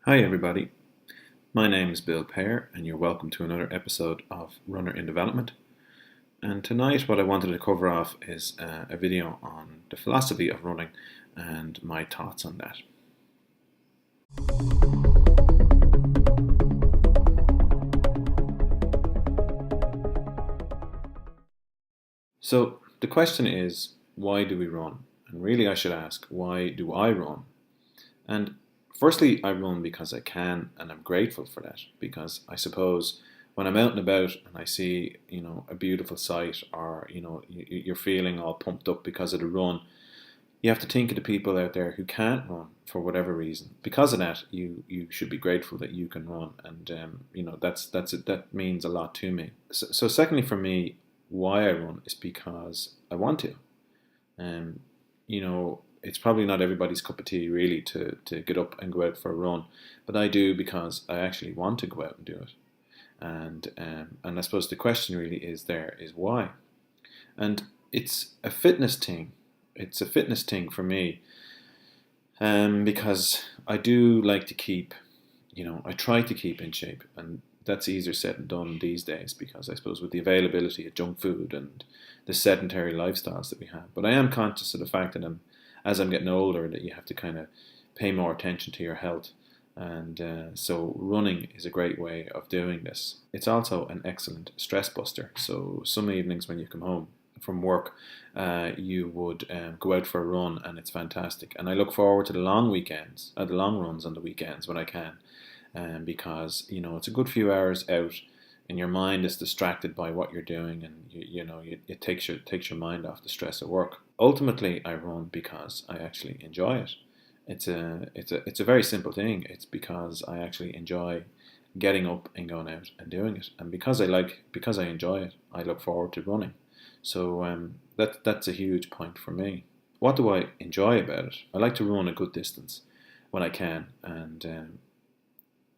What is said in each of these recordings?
Hi, everybody. My name is Bill Pear, and you're welcome to another episode of Runner in Development. And tonight, what I wanted to cover off is a video on the philosophy of running and my thoughts on that. So, the question is, why do we run? And really, I should ask, why do I run? And firstly, I run because I can, and I'm grateful for that. Because I suppose when I'm out and about and I see, a beautiful sight, or you're feeling all pumped up because of the run, you have to think of the people out there who can't run for whatever reason. Because of that, you should be grateful that you can run, and that means a lot to me. So secondly, for me, why I run is because I want to. Um, it's probably not everybody's cup of tea really to get up and go out for a run, but I do because I actually want to go out and do it. And I suppose the question really is why, and it's a fitness thing. It's a fitness thing for me, because I do like to keep, I try to keep in shape, and that's easier said than done these days because I suppose with the availability of junk food and the sedentary lifestyles that we have. But I am conscious of the fact that as I'm getting older, that you have to kind of pay more attention to your health. And so running is a great way of doing this. It's also an excellent stress buster. So some evenings when you come home from work, you would go out for a run, and it's fantastic. And I look forward to the long weekends, the long runs on the weekends when I can, because it's a good few hours out, and your mind is distracted by what you're doing, and it takes your mind off the stress of work. Ultimately, I run because I actually enjoy it. It's a very simple thing. It's because I actually enjoy getting up and going out and doing it, and because I enjoy it, I look forward to running. So that's a huge point for me. What do I enjoy about it? I like to run a good distance when I can, and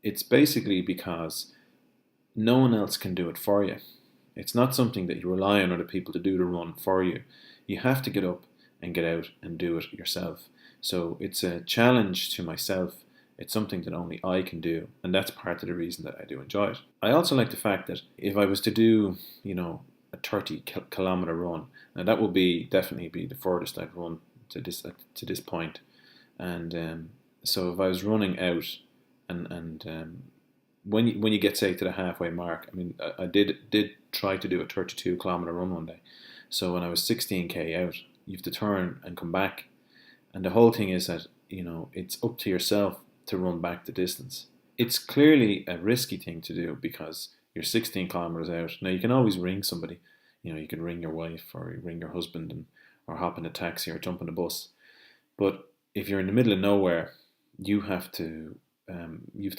it's basically because no one else can do it for you. It's not something that you rely on other people to do the run for you. You have to get up and get out and do it yourself. So it's a challenge to myself. It's something that only I can do, and that's part of the reason that I do enjoy it. I also like the fact that if I was to do, a 30-kilometer run, and that would definitely be the furthest I've run to this point. And so if I was running out, and when you get say to the halfway mark, I mean, I did try to do a 32-kilometer run one day. So when I was 16k out, you have to turn and come back, and the whole thing is that it's up to yourself to run back the distance. It's clearly a risky thing to do because you're 16 kilometers out. Now you can always ring somebody. You can ring your wife or you ring your husband, or hop in a taxi or jump on a bus. But if you're in the middle of nowhere, you have to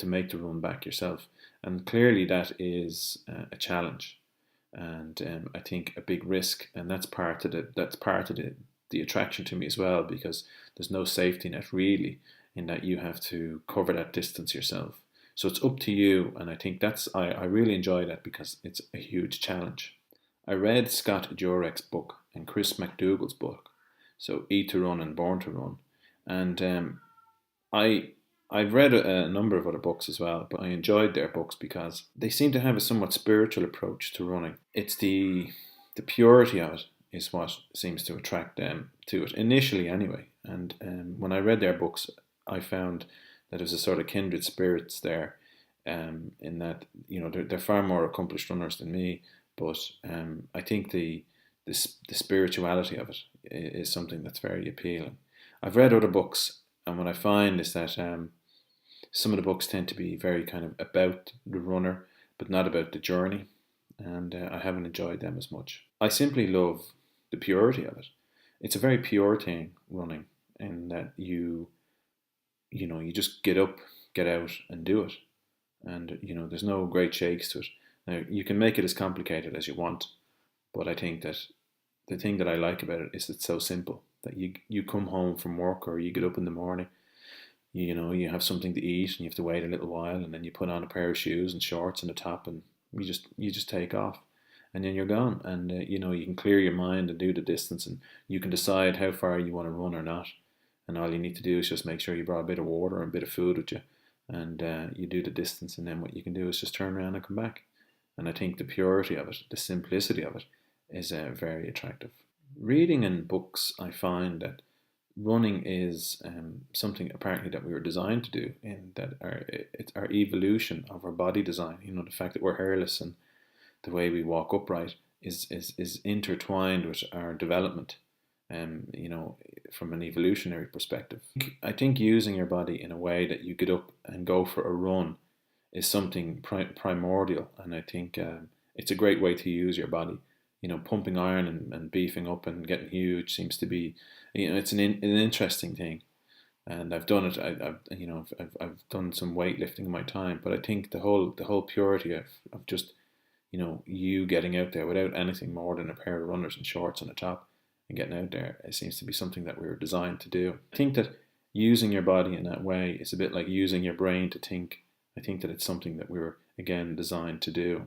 make the run back yourself, and clearly that is a challenge, and I think a big risk, and that's part of the attraction to me as well, because there's no safety net really in that you have to cover that distance yourself. So it's up to you, and I think I really enjoy that because it's a huge challenge. I read Scott Jurek's book and Chris McDougall's book, so Eat to Run and Born to Run, and I I've read a number of other books as well, but I enjoyed their books because they seem to have a somewhat spiritual approach to running. It's the purity of it is what seems to attract them to it initially, anyway. And when I read their books, I found that there's a sort of kindred spirits there, in that they're far more accomplished runners than me, but I think the spirituality of it is something that's very appealing. I've read other books, and what I find is that some of the books tend to be very kind of about the runner, but not about the journey, and I haven't enjoyed them as much. I simply love the purity of it. It's a very pure thing, running, in that you just get up, get out, and do it, and there's no great shakes to it. Now you can make it as complicated as you want, but I think that the thing that I like about it is it's so simple that you come home from work, or you get up in the morning, you have something to eat, and you have to wait a little while, and then you put on a pair of shoes and shorts and a top, and you just take off, and then you're gone, and you can clear your mind and do the distance, and you can decide how far you want to run or not, and all you need to do is just make sure you brought a bit of water and a bit of food with you, and you do the distance, and then what you can do is just turn around and come back. And I think the purity of it, the simplicity of it, is very attractive. Reading in books, I find that running is something apparently that we were designed to do, in that it's our evolution of our body design. You know, the fact that we're hairless and the way we walk upright is intertwined with our development, you know, from an evolutionary perspective. I think using your body in a way that you get up and go for a run is something primordial, and I think it's a great way to use your body. You know, pumping iron and beefing up and getting huge seems to be, you know, it's an interesting thing, and I've done it. I've done some weightlifting in my time, but I think the whole purity of just, you know, you getting out there without anything more than a pair of runners and shorts on the top and getting out there, it seems to be something that we were designed to do. I think that using your body in that way is a bit like using your brain to think. I think that it's something that we were, again, designed to do,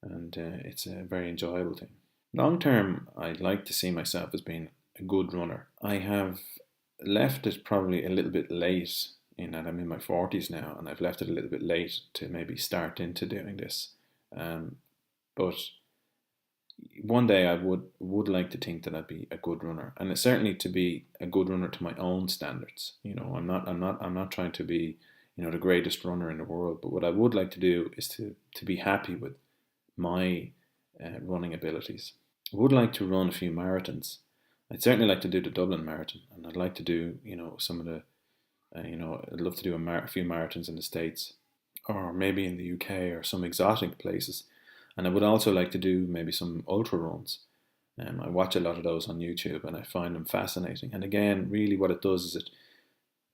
and it's a very enjoyable thing. Long term, I'd like to see myself as being a good runner. I have left it probably a little bit late, in that I'm in my 40s now, and I've left it a little bit late to maybe start into doing this. But one day I would like to think that I'd be a good runner, and it's certainly to be a good runner to my own standards. You know, I'm not trying to be, you know, the greatest runner in the world, but what I would like to do is to be happy with my running abilities. I would like to run a few marathons. I'd certainly like to do the Dublin Marathon, and I'd like to do, you know, some of the, I'd love to do a few marathons in the States, or maybe in the UK, or some exotic places. And I would also like to do maybe some ultra runs. I watch a lot of those on YouTube, and I find them fascinating. And again, really what it does is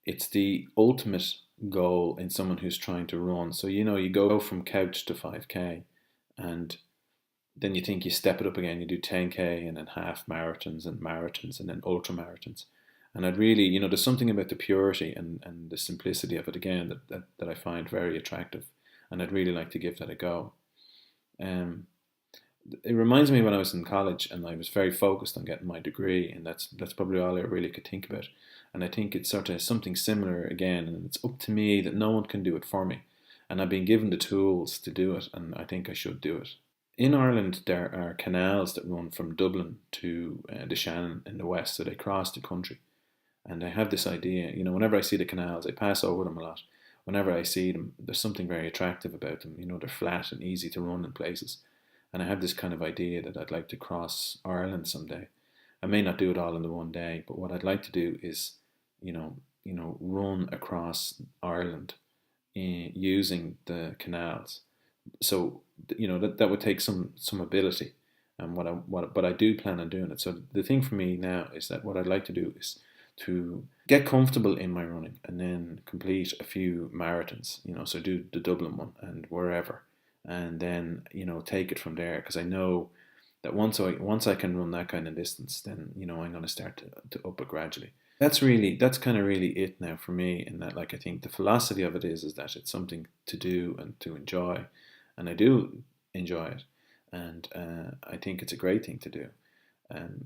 it's the ultimate goal in someone who's trying to run. So, you know, you go from couch to 5K, and then you think you step it up again, you do 10K and then half marathons and then ultra marathons. And I'd really, you know, there's something about the purity and the simplicity of it, again, that I find very attractive. And I'd really like to give that a go. It reminds me when I was in college and I was very focused on getting my degree, and that's probably all I really could think about. And I think it's sort of something similar again, and it's up to me, that no one can do it for me. And I've been given the tools to do it, and I think I should do it. In Ireland, there are canals that run from Dublin to the Shannon in the west, so they cross the country. And I have this idea, you know, whenever I see the canals, I pass over them a lot. Whenever I see them, there's something very attractive about them. You know, they're flat and easy to run in places. And I have this kind of idea that I'd like to cross Ireland someday. I may not do it all in the one day, but what I'd like to do is, run across Ireland using the canals. So, you know, that would take some ability, and but I do plan on doing it. So the thing for me now is that what I'd like to do is to get comfortable in my running, and then complete a few marathons, you know, so do the Dublin one and wherever, and then, you know, take it from there, because I know that once I can run that kind of distance, then, you know, I'm going to start to up it gradually. That's kind of really it now for me, in that, like, I think the philosophy of it is that it's something to do and to enjoy, and I do enjoy it, and I think it's a great thing to do.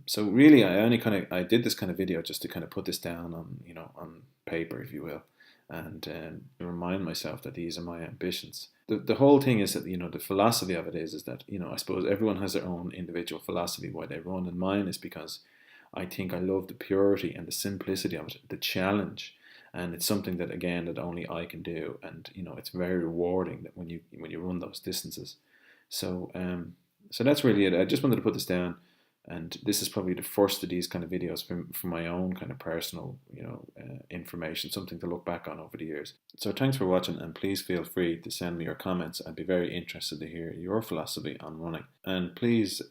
So really, I did this kind of video just to kind of put this down on, you know, on paper, if you will, and remind myself that these are my ambitions. The whole thing is that, you know, the philosophy of it is that, you know, I suppose everyone has their own individual philosophy why they run, and mine is because I think I love the purity and the simplicity of it, the challenge, and it's something that, again, that only I can do, and, you know, it's very rewarding that when you run those distances. So so that's really it. I just wanted to put this down. And this is probably the first of these kind of videos from my own kind of personal, you know, information, something to look back on over the years. So thanks for watching, and please feel free to send me your comments. I'd be very interested to hear your philosophy on running. And please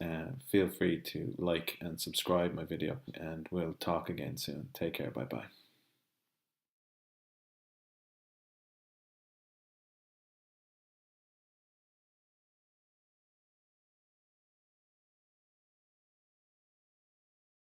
feel free to like and subscribe my video, and we'll talk again soon. Take care. Bye bye.